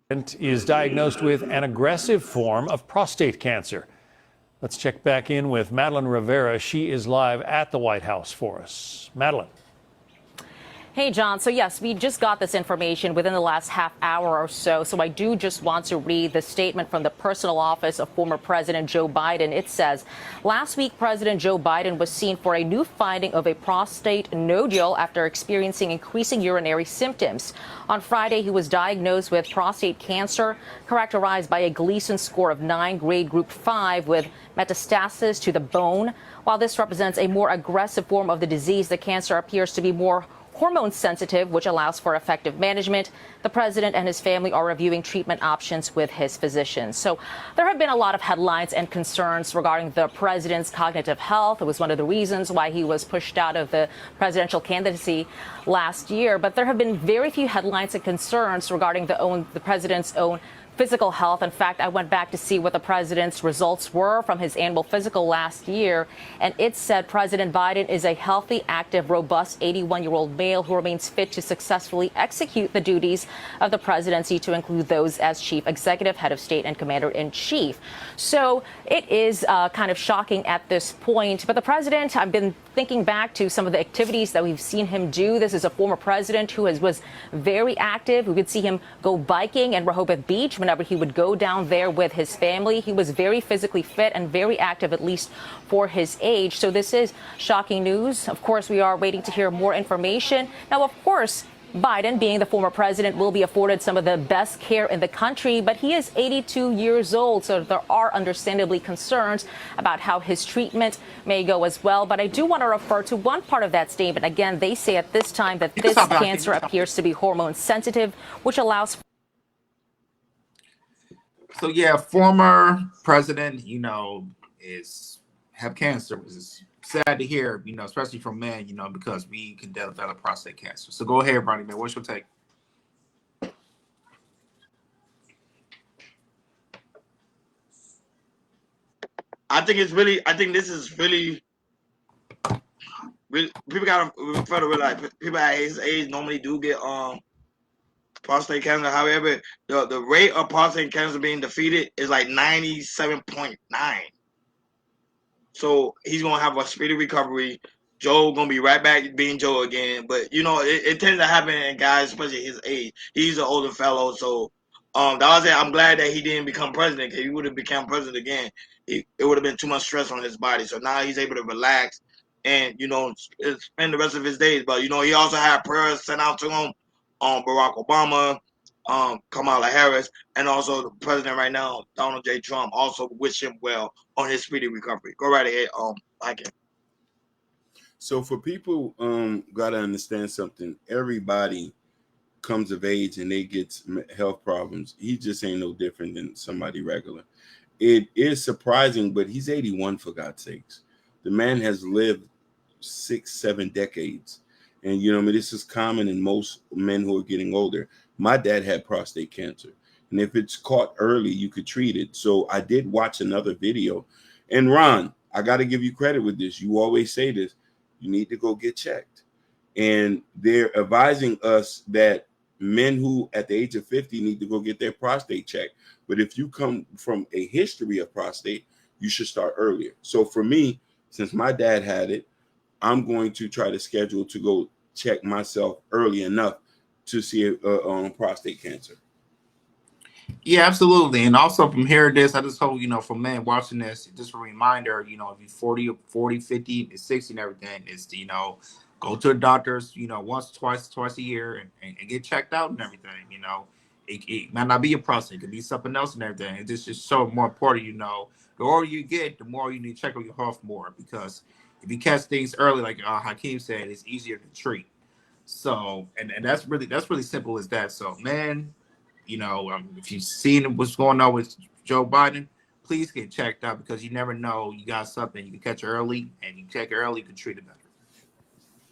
Is diagnosed with an aggressive form of prostate cancer. Let's check back in with Madeline Rivera. She is live at the White House for us. Madeline. Hey, John. So, yes, we just got this information within the last half hour or so. So I do just want to read the statement from the personal office of former President Joe Biden. It says, last week, President Joe Biden was seen for a new finding of a prostate nodule after experiencing increasing urinary symptoms. On Friday, he was diagnosed with prostate cancer, characterized by a Gleason score of 9, grade group 5, with metastasis to the bone. While this represents a more aggressive form of the disease, the cancer appears to be more hormone sensitive, which allows for effective management. The president and his family are reviewing treatment options with his physicians. So there have been a lot of headlines and concerns regarding the president's cognitive health. It was one of the reasons why he was pushed out of the presidential candidacy last year. But there have been very few headlines and concerns regarding the president's own physical health. In fact, I went back to see what the president's results were from his annual physical last year, and it said President Biden is a healthy, active, robust 81-year-old male who remains fit to successfully execute the duties of the presidency, to include those as chief executive, head of state, and commander-in-chief. So it is kind of shocking at this point. But the president, I've been thinking back to some of the activities that we've seen him do. This is a former president who was very active. We could see him go biking in Rehoboth Beach whenever he would go down there with his family. He was very physically fit and very active, at least for his age. So this is shocking news. Of course, we are waiting to hear more information. Now, of course, Biden, being the former president, will be afforded some of the best care in the country, but he is 82 years old, so there are understandably concerns about how his treatment may go as well. But I do want to refer to one part of that statement. Again, they say at this time that this cancer appears to be hormone sensitive, which allows. So, yeah, former president, have cancer. It's sad to hear, especially from men, because we can develop prostate cancer. So go ahead, Bronny, man. What's your take? I think this is really people gotta realize people at his age normally do get prostate cancer. However, the rate of prostate cancer being defeated is like 97.9. So he's gonna have a speedy recovery. Joe gonna be right back being Joe again. But it tends to happen in guys, especially his age. He's an older fellow, so that was it. I'm glad that he didn't become president, because he would have become president again. It would have been too much stress on his body. So now he's able to relax and spend the rest of his days. But he also had prayers sent out to him on Barack Obama, Kamala Harris, and also the president right now, Donald J. Trump, also wish him well on his speedy recovery. Go right ahead, Mike. So for people, gotta understand something. Everybody comes of age and they get health problems. He just ain't no different than somebody regular. It is surprising, but he's 81, for God's sakes. The man has lived 6-7 decades. And, this is common in most men who are getting older. My dad had prostate cancer. And if it's caught early, you could treat it. So I did watch another video. And Ron, I got to give you credit with this. You always say this. You need to go get checked. And they're advising us that men who at the age of 50 need to go get their prostate checked. But if you come from a history of prostate, you should start earlier. So for me, since my dad had it, I'm going to try to schedule to go check myself early enough to see prostate cancer. Yeah, absolutely. And also from hearing this, I just hope, for men watching this, just a reminder, if you're 40, 50, 60 and everything, is to, go to the doctors, once, twice a year and get checked out and everything, It might not be a prostate, it could be something else and everything. It's just so more important, the older you get, the more you need to check on your health more, because if you catch things early, like Hakeem said, it's easier to treat. So, and that's really simple as that. So, man, if you've seen what's going on with Joe Biden, please get checked out, because you never know. You got something, you can catch it early, and you check it early, you can treat it better.